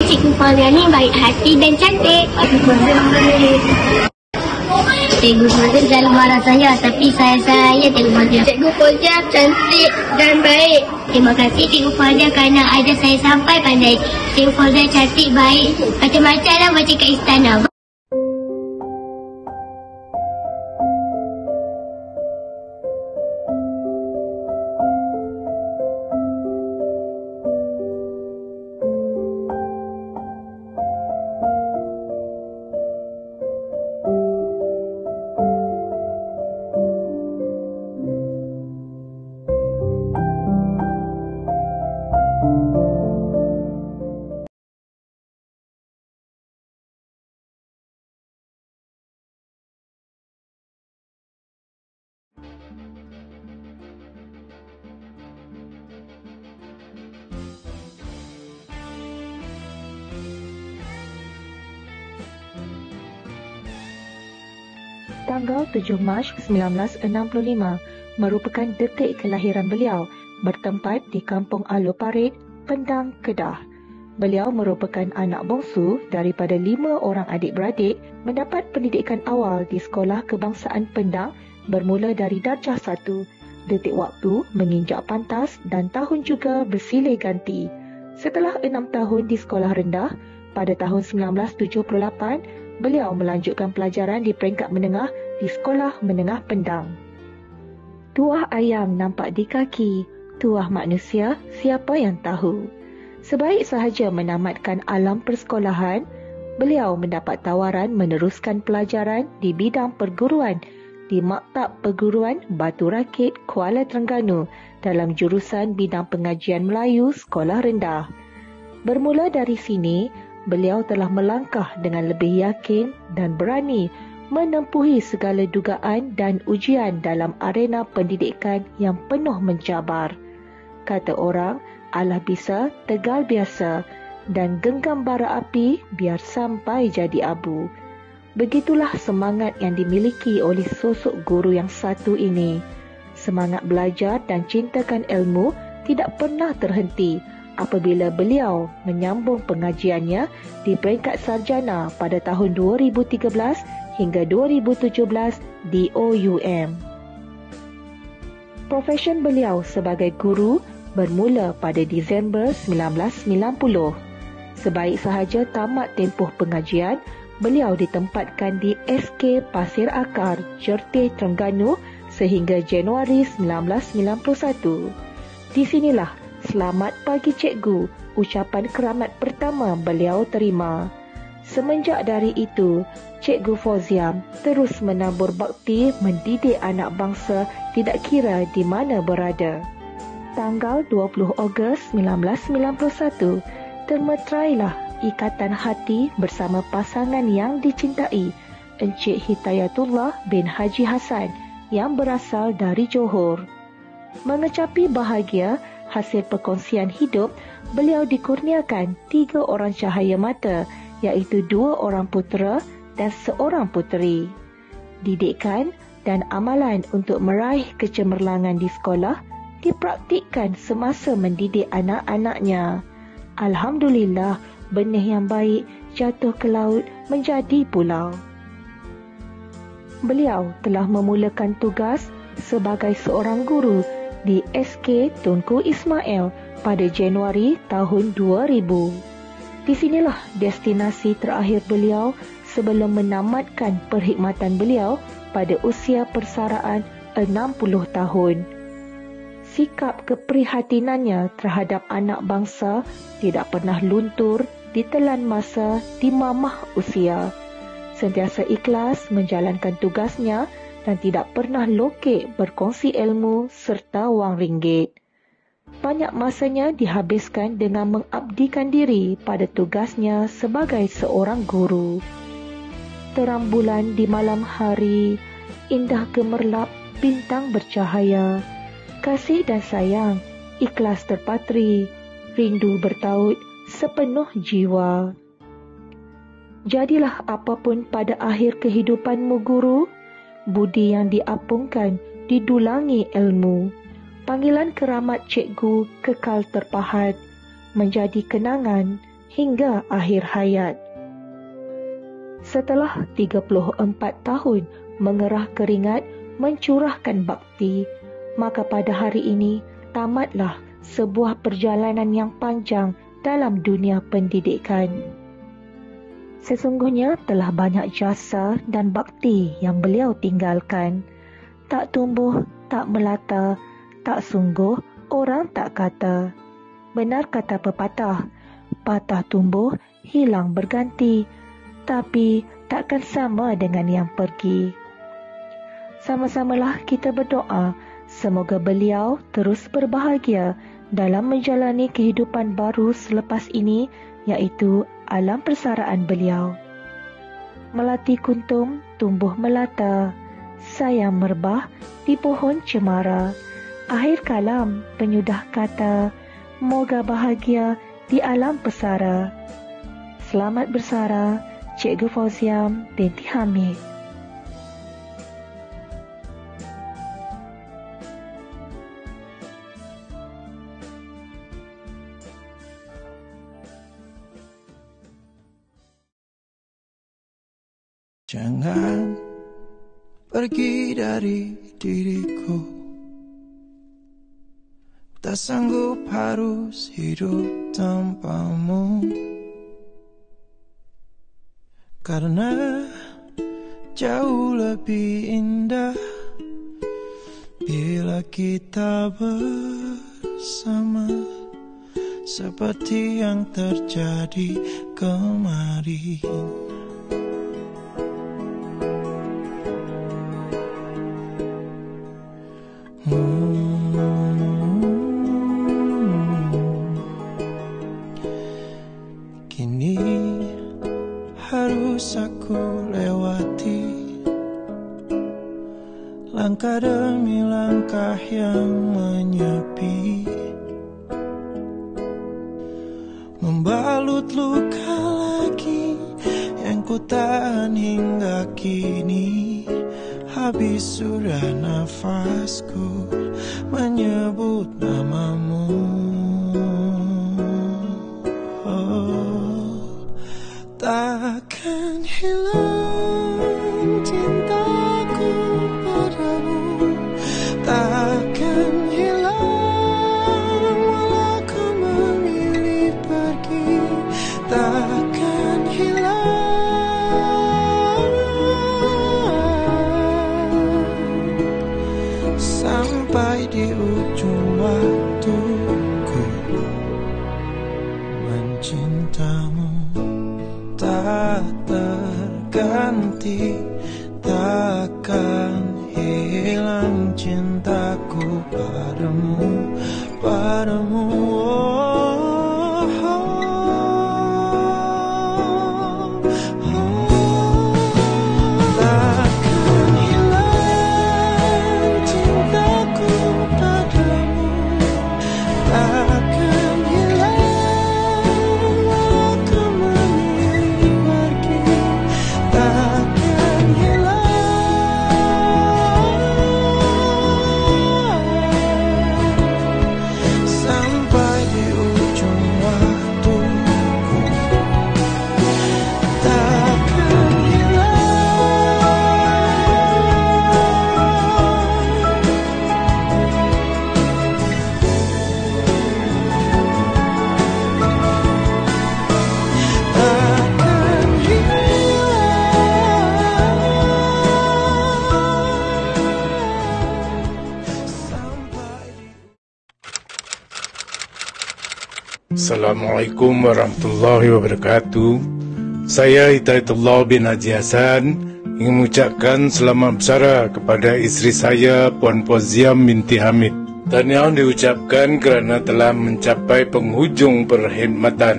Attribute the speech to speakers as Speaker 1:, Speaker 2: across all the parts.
Speaker 1: Cikgu Fauzia ni baik hati dan cantik. Cikgu Fauzia selalu marah saya, tapi saya Cikgu Fauzia. Cikgu Fauzia cantik dan baik. Terima kasih Cikgu Fauzia kerana ajar saya sampai pandai. Cikgu Fauzia cantik, baik, macam-macam lah macam kat istana.
Speaker 2: Tanggal 7 Mac 1965 merupakan detik kelahiran beliau, bertempat di Kampung Alo Parit, Pendang, Kedah. Beliau merupakan anak bongsu daripada 5 orang adik-beradik, mendapat pendidikan awal di Sekolah Kebangsaan Pendang bermula dari darjah 1, detik waktu menginjak pantas dan tahun juga bersilih ganti. Setelah 6 tahun di sekolah rendah, pada tahun 1978, beliau melanjutkan pelajaran di peringkat menengah di Sekolah Menengah Pendang. Tuah ayam nampak di kaki, tuah manusia siapa yang tahu. Sebaik sahaja menamatkan alam persekolahan, beliau mendapat tawaran meneruskan pelajaran di bidang perguruan di Maktab Perguruan Batu Rakit, Kuala Terengganu dalam jurusan bidang pengajian Melayu Sekolah Rendah. Bermula dari sini, beliau telah melangkah dengan lebih yakin dan berani menempuhi segala dugaan dan ujian dalam arena pendidikan yang penuh mencabar. Kata orang, Allah bisa, tegal biasa, dan genggam bara api biar sampai jadi abu. Begitulah semangat yang dimiliki oleh sosok guru yang satu ini. Semangat belajar dan cintakan ilmu tidak pernah terhenti apabila beliau menyambung pengajiannya di peringkat sarjana pada tahun 2013 hingga 2017 di OUM. Profesion beliau sebagai guru bermula pada Disember 1990. Sebaik sahaja tamat tempoh pengajian, beliau ditempatkan di SK Pasir Akar, Jerteh, Terengganu sehingga Januari 1991. Di sinilah "Selamat pagi cikgu" ucapan keramat pertama beliau terima. Semenjak dari itu, Cikgu Fauzia terus menabur bakti mendidik anak bangsa tidak kira di mana berada. Tanggal 20 Ogos 1991, termeterailah ikatan hati bersama pasangan yang dicintai, Encik Hidayatullah bin Haji Hassan yang berasal dari Johor. Mengecapi bahagia hasil perkongsian hidup, beliau dikurniakan 3 orang cahaya mata, iaitu 2 orang putera dan 1 puteri. Didikan dan amalan untuk meraih kecemerlangan di sekolah dipraktikkan semasa mendidik anak-anaknya. Alhamdulillah, benih yang baik jatuh ke laut menjadi pulau. Beliau telah memulakan tugas sebagai seorang guru di SK Tunku Ismail pada Januari tahun 2000. Di sinilah destinasi terakhir beliau sebelum menamatkan perkhidmatan beliau pada usia persaraan 60 tahun. Sikap keprihatinannya terhadap anak bangsa tidak pernah luntur ditelan masa di mamah usia. Sentiasa ikhlas menjalankan tugasnya dan tidak pernah lokek berkongsi ilmu serta wang ringgit. Banyak masanya dihabiskan dengan mengabdikan diri pada tugasnya sebagai seorang guru. Terang bulan di malam hari, indah gemerlap bintang bercahaya. Kasih dan sayang, ikhlas terpatri, rindu bertaut sepenuh jiwa. Jadilah apapun pada akhir kehidupanmu guru, budi yang diapungkan didulangi ilmu. Panggilan keramat cikgu kekal terpahat, menjadi kenangan hingga akhir hayat. Setelah 34 tahun mengerah keringat mencurahkan bakti, maka pada hari ini tamatlah sebuah perjalanan yang panjang dalam dunia pendidikan. Sesungguhnya telah banyak jasa dan bakti yang beliau tinggalkan. Tak tumbuh, tak melata, tak sungguh, orang tak kata. Benar kata pepatah, patah tumbuh, hilang berganti, tapi takkan sama dengan yang pergi. Sama-samalah kita berdoa, semoga beliau terus berbahagia dalam menjalani kehidupan baru selepas ini, iaitu alam persaraan beliau. Melati kuntum tumbuh melata, sayang merbah di pohon cemara. Akhir kalam penyudah kata, moga bahagia di alam pesara. Selamat bersara, Cikgu Fauziam binti Hamid.
Speaker 3: Jangan pergi dari diriku, tak sanggup harus hidup tanpamu. Karena jauh lebih indah bila kita bersama, seperti yang terjadi kemarin. Kini harus aku lewati langkah demi langkah yang menyepi, membalut luka lagi yang ku tahan hingga kini. Habis sudah nafasku menyebut namamu. Oh, takkan hilang cintaku padamu, takkan hilang walau kau memilih pergi, takkan hilang sampai di ujung waktuku. Mencintamu tak terganti, takkan hilang cintaku padamu, padamu.
Speaker 4: Assalamualaikum warahmatullahi wabarakatuh. Saya Hidayatullah bin Haji Hasan ingin mengucapkan selamat bersara kepada isteri saya Puan Fauziam binti Hamid. Tahniah diucapkan kerana telah mencapai penghujung perkhidmatan.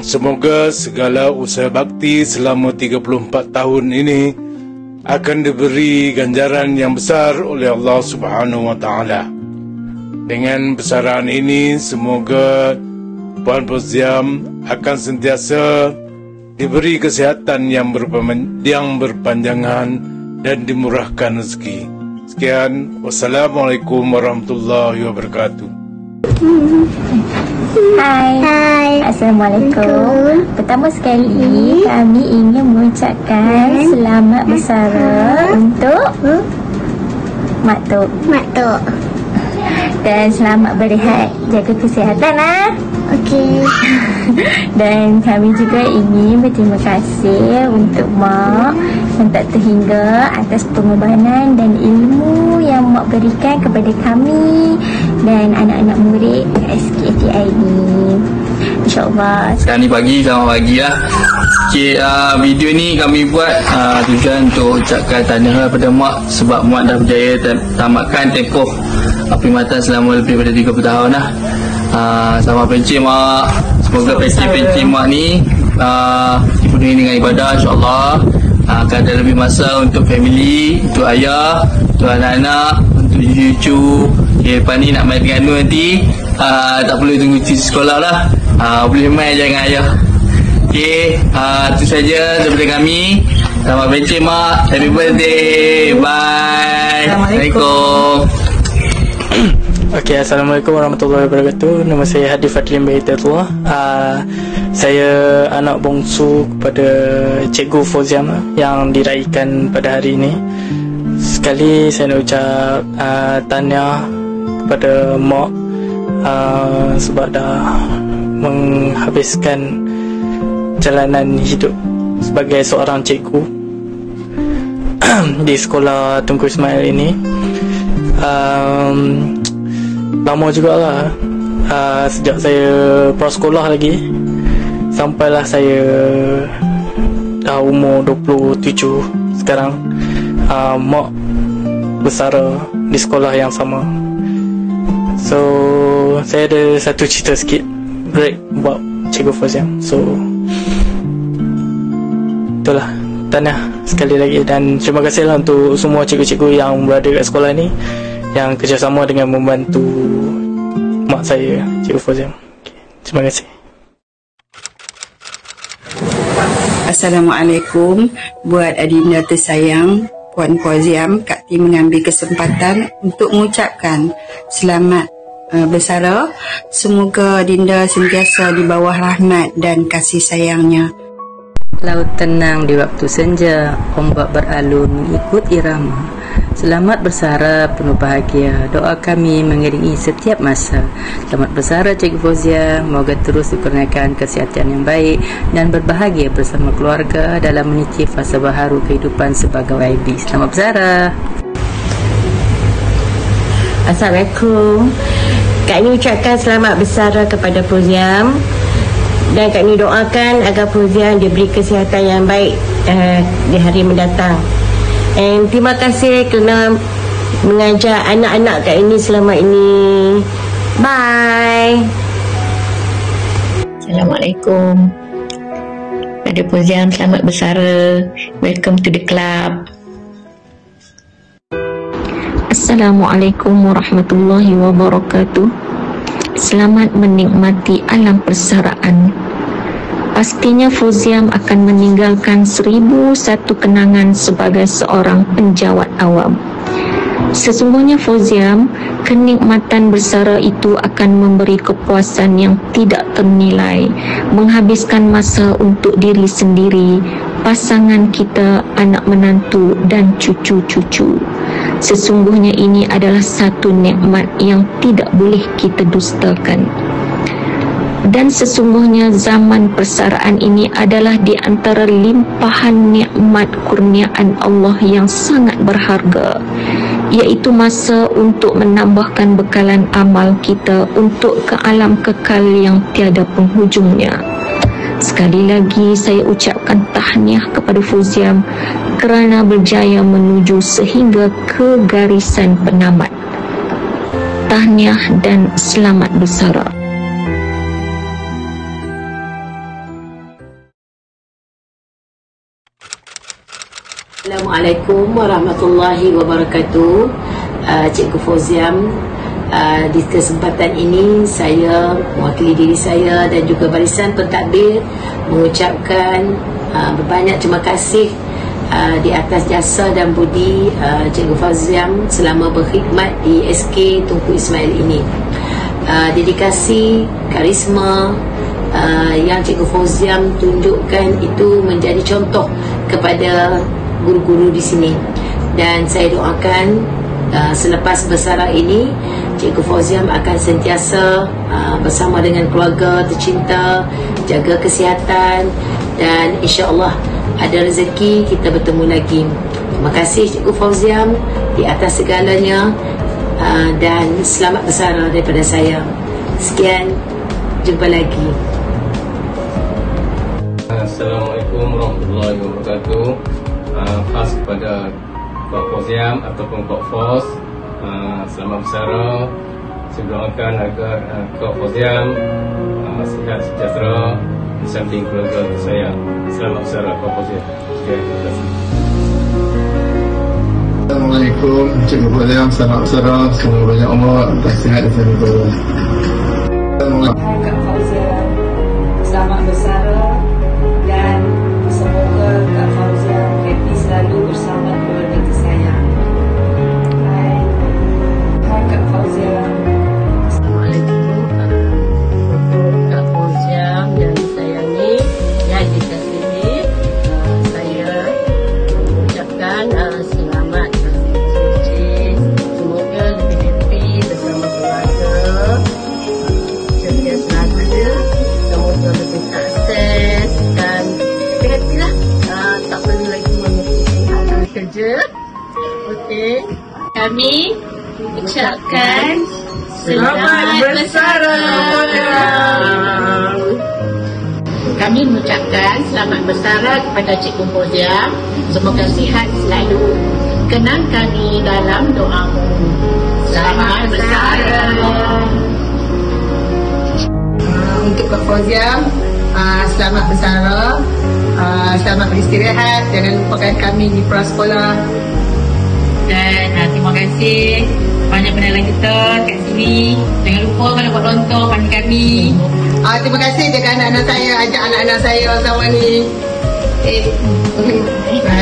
Speaker 4: Semoga segala usaha bakti selama 34 tahun ini akan diberi ganjaran yang besar oleh Allah Subhanahu wa taala. Dengan besaran ini, semoga Puan Fauziam akan sentiasa diberi kesihatan yang berpanjangan dan dimurahkan rezeki. Sekian, wassalamualaikum warahmatullahi wabarakatuh.
Speaker 1: Hai. Bye.
Speaker 5: Assalamualaikum. Pertama sekali kami ingin mengucapkan selamat bersara untuk Mak Tok. Dan selamat berehat, jaga kesihatan
Speaker 1: Okey.
Speaker 5: Dan kami juga ingin berterima kasih untuk Mak yang tak terhingga atas pengorbanan dan ilmu yang Mak berikan kepada kami dan anak-anak murid SKTI ini. InsyaAllah.
Speaker 6: Sekarang ni pagi, selamat pagi lah. Okay, video ni kami buat tujuan untuk ucapkan tahniah kepada Mak sebab Mak dah berjaya tamatkan tempoh perkhidmatan selama lebih daripada 30 tahun lah. Selamat pencik Mak. Semoga pencik Mak ni dipenuhi dengan ibadah, insyaAllah. Akan ada lebih masa untuk family, untuk ayah, untuk anak-anak, untuk cucu. Okay, lepas ni nak main dengan Nur nanti, tak perlu tunggu cuti sekolah lah. Boleh main je dengan ayah. Okay, itu saja daripada kami. Selamat pencik Mak. Happy birthday. Bye. Assalamualaikum.
Speaker 7: Okay, Assalamualaikum warahmatullahi wabarakatuh. Nama saya Hadi Fadlin Baitullah. Saya anak bongsu kepada Cikgu Fauziam yang diraikan pada hari ini. Sekali saya nak ucap tahniah kepada Mak sebab dah menghabiskan jalanan hidup sebagai seorang cikgu di sekolah Tunku Ismail ini. Lama jugalah, sejak saya prasekolah lagi sampailah saya dah umur 27 sekarang. Mak bersara di sekolah yang sama. So saya ada satu cerita sikit break buat Cikgu Fauziam. So itulah, tahniah sekali lagi dan terima kasihlah untuk semua cikgu-cikgu yang berada kat sekolah ni yang kerjasama dengan membantu mak saya, Cikgu Fauziam. Okay, terima kasih.
Speaker 8: Assalamualaikum. Buat adinda tersayang Puan Fauziam, Kak Ti mengambil kesempatan untuk mengucapkan selamat bersara. Semoga adinda sentiasa di bawah rahmat dan kasih sayangnya.
Speaker 9: Laut tenang di waktu senja, ombak beralun mengikut irama. Selamat bersara penuh bahagia, doa kami mengiringi setiap masa. Selamat bersara Cikgu Fauziam, semoga terus dikurniakan kesihatan yang baik dan berbahagia bersama keluarga dalam meniti fasa baharu kehidupan sebagai YB. Selamat bersara.
Speaker 10: Assalamualaikum. Kak Ni ucapkan selamat bersara kepada Fauziam dan Kak Ni doakan agar Fauziam diberi kesihatan yang baik di hari mendatang. And terima kasih kerana mengajar anak-anak Kak ini selama ini. Bye.
Speaker 11: Assalamualaikum. Pada Fauziam, selamat bersara. Welcome to the club.
Speaker 12: Assalamualaikum warahmatullahi wabarakatuh. Selamat menikmati alam persaraan. Pastinya Fauziam akan meninggalkan 1001 kenangan sebagai seorang penjawat awam. Sesungguhnya Fauziam, kenikmatan bersara itu akan memberi kepuasan yang tidak ternilai, menghabiskan masa untuk diri sendiri, pasangan kita, anak menantu dan cucu-cucu. Sesungguhnya ini adalah satu nikmat yang tidak boleh kita dustakan. Dan sesungguhnya zaman persaraan ini adalah di antara limpahan nikmat kurniaan Allah yang sangat berharga, iaitu masa untuk menambahkan bekalan amal kita untuk ke alam kekal yang tiada penghujungnya. Sekali lagi saya ucapkan tahniah kepada Fauziam kerana berjaya menuju sehingga ke garisan penamat. Tahniah dan selamat bersara.
Speaker 13: Assalamualaikum warahmatullahi wabarakatuh. Cikgu Fauziam, di kesempatan ini saya mewakili diri saya dan juga barisan pentadbir mengucapkan berbanyak terima kasih di atas jasa dan budi Cikgu Fauziam selama berkhidmat di SK Tunku Ismail ini. Dedikasi, karisma yang Cikgu Fauziam tunjukkan itu menjadi contoh kepada guru-guru di sini. Dan saya doakan selepas bersara ini Cikgu Fauziam akan sentiasa bersama dengan keluarga tercinta, jaga kesihatan, dan insya-Allah ada rezeki kita bertemu lagi. Terima kasih Cikgu Fauziam di atas segalanya, dan selamat bersara daripada saya. Sekian, jumpa lagi.
Speaker 14: Assalamualaikum warahmatullahi wabarakatuh. Khas kepada Pak Fauziam ataupun Pak Fos, selamat bersara. Saya doakan agar Pak Fauziam sihat sejahtera di samping keluarga saya. Selamat bersara Pak Fauziam. Terima kasih.
Speaker 15: Assalamualaikum Cikgu Fauziam, selamat bersara. Semoga banyak umur, atas sihat dan sejahtera.
Speaker 8: Kak Fauziam, selamat bersara, dan semoga Kak Fauziam happy selalu bersama keluarga tersayang. Hai Kak Fauziam.
Speaker 10: Assalamualaikum untuk Kak Fauziam yang disayangi, yang dikasihi. Saya mengucapkan selamat bersuci. Semoga lebih happy bersama keluarga. Semoga selalu, semoga lebih sukses dan happy lah. Tak perlu lagi memikirkan kerja. Okey, kami ucapkan selamat bersara. Kami mengucapkan selamat bersara kepada Cikgu Fauziam. Semoga sihat selalu. Kenang kami dalam doamu. Selamat bersara.
Speaker 8: Untuk Kak Fauziam, selamat bersara, selamat beristirahat, jangan lupakan kami di prasekolah.
Speaker 16: Dan terima kasih banyak pendengar kita kat sini. Jangan lupa kalau buat lontong pada kami.
Speaker 8: Terima kasih jaga anak-anak saya, ajak anak-anak saya sama ni.
Speaker 15: Terima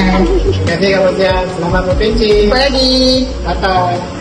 Speaker 15: kasih Kak Fauziam, selamat berpencing.
Speaker 8: Jumpa lagi.
Speaker 15: Bye.